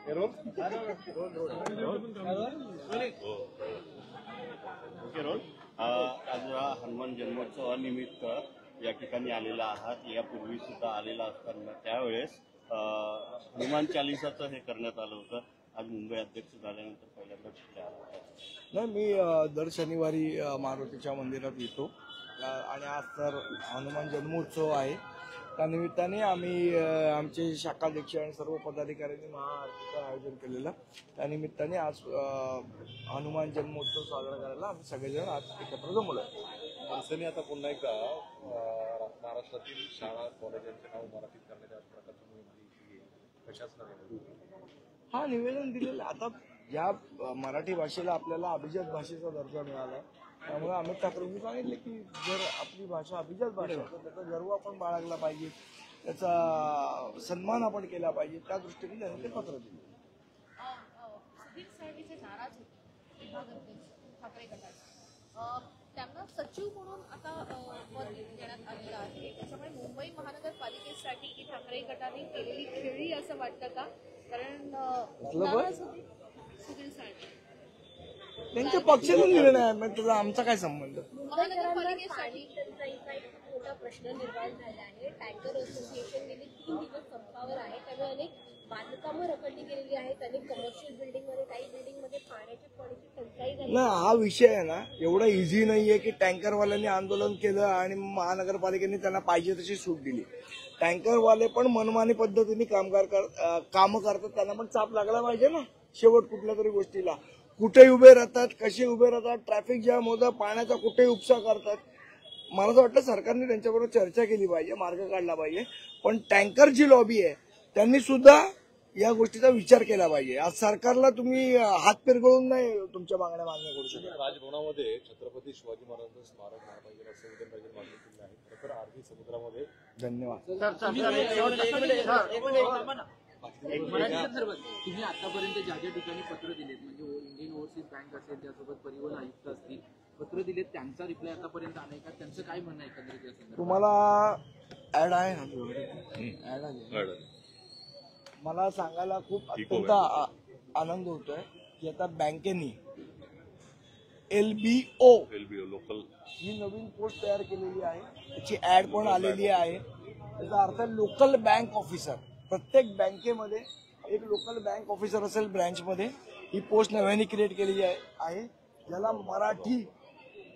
आज हनुमान जन्मोत्सवानिमित्त या ठिकाणी आलेला आहात. यापूर्वी सुद्धा आलेला असताना त्यावेळेस हनुमान चालिसाचं हे करण्यात आलं होतं. आज मुंबई अध्यक्ष झाल्यानंतर पहिल्यांदा तिथे आला. नाही, मी दर शनिवारी मारुतीच्या मंदिरात येतो आणि आज तर हनुमान जन्मोत्सव आहे. त्यानिमित्ताने आम्ही आमचे शाखाध्यक्ष आणि सर्व पदाधिकाऱ्यांनी महाआरतीचं आयोजन केलेलं. त्यानिमित्ताने आज हनुमान जन्मोत्सव साजरा करायला आम्ही सगळेजण आज एकत्र जमलो. मनसेने आता पुन्हा एकदा महाराष्ट्रातील शाळा कॉलेजांचे नाव मराठीत करण्याच्या प्रशासनाने हा निवेदन दिलेलं. आता या मराठी भाषेला आपल्याला अभिजात भाषेचा दर्जा मिळाला. त्यामुळे अमित ठाकरेंनी सांगितले की जर आपली भाषा अभिजात भाषा तर त्याचा गर्व आपण बाळगला पाहिजे, त्याचा सन्मान आपण केला पाहिजे. त्या दृष्टीने त्यांनी ते पत्र दिले. नाराज होते ठाकरे गटाचे, त्यांना सचिव म्हणून आता पद देण्यात आलेलं आहे. त्याच्यामुळे मुंबई महानगरपालिकेसाठी की ठाकरे गटाने केलेली खेळी असं वाटतं का? कारण सुधीर साळवे त्यांच्या पक्षाचा निर्णय आहे, मग त्याचा आमचा काय संबंध? महानगरपालिकेसाठी मोठा प्रश्न निर्माण झाला आहे. टँकर असोसिएशन गेली 3 दिवस संपावर आहे. त्यामुळे अनेक बांधकामं रखडली गेलेली आहेत. अनेक कमर्शियल बिल्डिंगमध्ये, काही बिल्डिंगमध्ये पाण्याची टंचाई झाली. ना हा विषय आहे ना एवढा इझी नाहीये की टँकरवाल्यांनी आंदोलन केलं आणि महानगरपालिकेने त्यांना पाहिजे तशी सूट दिली. टँकरवाले पण मनमानी पद्धतीने कामं करतात, त्यांना पण चाप लागला पाहिजे ना शेवट कुठल्या तरी गोष्टीला. कुठे उभे राहतात, कसे उभे राहतात, ट्रॅफिक जॅम होतं, पाण्याचा कुठे उपसा करतात. मला असं वाटतं सरकारने त्यांच्याबरोबर चर्चा केली पाहिजे, मार्ग काढला पाहिजे. पण टँकरची लॉबी आहे त्यांनी सुद्धा या गोष्टीचा विचार केला पाहिजे. आज सरकारला तुम्ही हात पिरगळून नाही तुमच्या मागण्या मान्य करू शकता. राजभवनामध्ये छत्रपती शिवाजी महाराजांचं स्मारक झालं पाहिजे असं उदयनराजे मागणी केली आहे. खरं अरबी समुद्रामध्ये धन्यवाद. तुम्ही आतापर्यंत ज्या ज्या ठिकाणी पत्र दिलेत, म्हणजे इंडियन ओव्हरसीज बँक असेल, त्यासोबत परिवहन आयुक्त असतील, पत्र दिलेत, त्यांचा रिप्लाय आतापर्यंत आलाय का? त्यांचं काय म्हणणं आहे एकंदरीत? तुम्हाला ऍड आहे ना? मला सांगायला खूप अत्यंत आनंद होतोय की आता बँकेनी LBO लोकल ही नवीन पोस्ट तयार केलेली आहे. त्याची ऍड पण आलेली आहे. त्याचा अर्थ लोकल बँक ऑफिसर. प्रत्येक बँकेमध्ये एक लोकल बँक ऑफिसर असेल ब्रँचमध्ये. ही पोस्ट नव्याने क्रिएट केलेली आहे. ज्याला मराठी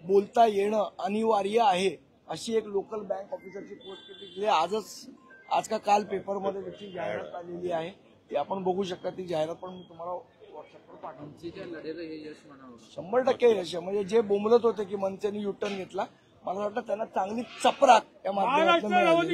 बोलता येणं अनिवार्य आहे अशी एक लोकल बँक ऑफिसरची पोस्ट केली. आज का काल पेपरमध्ये त्याची जाहिरात आलेली आहे. ती आपण बघू शकता. ती जाहिरात पण मी तुम्हाला व्हॉट्सअपवर पाठवतो. 100% यश. म्हणजे जे बोंबलत होते की मनसेने युटर्न घेतला, मला वाटतं त्यांना चांगली चपराक या माध्यमातून मिळाली. नवी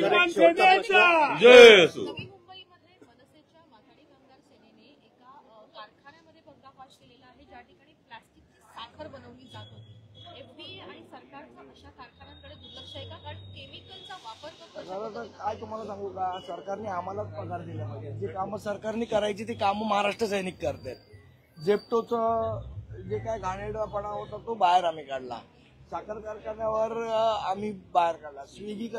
मुंबईमध्ये मनसेच्या माथाडी कामगार सेनेने एका कारखान्यामध्ये पर्दाफाश केलेला आहे, ज्या ठिकाणी प्लास्टिकची साखर बनवली जात होती. FDA आणि सरकारचं अशा कारखान्यांकडे दुर्लक्ष आहे का? कारण केमिकलचा वापर करतो. काय तुम्हाला सांगू का, सरकारने आम्हालाच पगार दिला पाहिजे. जी कामं सरकारने करायची ती कामं महाराष्ट्र सैनिक करतात. जेप्टोचं जे काय घाणेरडापणा होता तो बाहेर आम्ही काढला. साखर कारखान्यावर आम्ही बाहेर काढला. स्विगी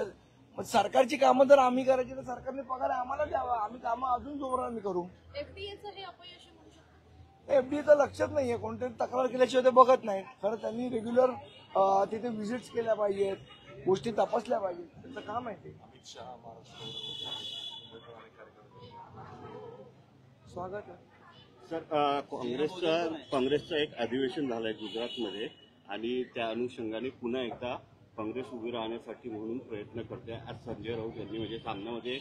सरकारची कामं जर आम्ही करायची तर सरकारने पगार आम्हाला द्यावा. आम्ही कामं अजून जोराने करू. FDAचं हे अपयश म्हणू शकतो. FDAचं लक्षात नाहीये. कोणतरी तक्रार केल्याशिवाय ते बघत नाही. खरं त्यांनी रेग्युलर तिथे व्हिजिट्स केल्या पाहिजेत, गोष्टी तपासल्या पाहिजेत. त्याचं काम आहे ते. अमित शहा स्वागत आहे सर. काँग्रेसचं एक अधिवेशन झालंय गुजरातमध्ये आणि त्या अनुषंगाने पुन्हा एकदा काँग्रेस उभी राहण्यासाठी म्हणून प्रयत्न करते. आज संजय राऊत यांनी म्हणजे सामनामध्ये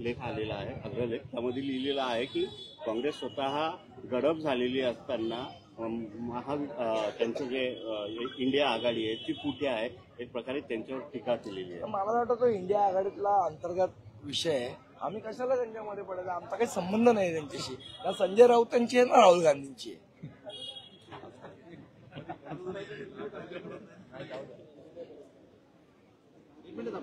लेख आलेला आहे, अग्रलेख. त्यामध्ये लिहिलेला आहे की काँग्रेस स्वतः गडप झालेली असताना त्यांचं जे इंडिया आघाडी आहे ती कुठे आहे, एक प्रकारे त्यांच्यावर टीका केलेली आहे. मला वाटतं तो इंडिया आघाडीतला अंतर्गत विषय आहे. आम्ही कशाला त्यांच्यामध्ये पडायचं? आमचा काही संबंध नाही त्यांच्याशी. ना संजय राऊतांची आहे ना राहुल गांधींची आहे. एक मिनिट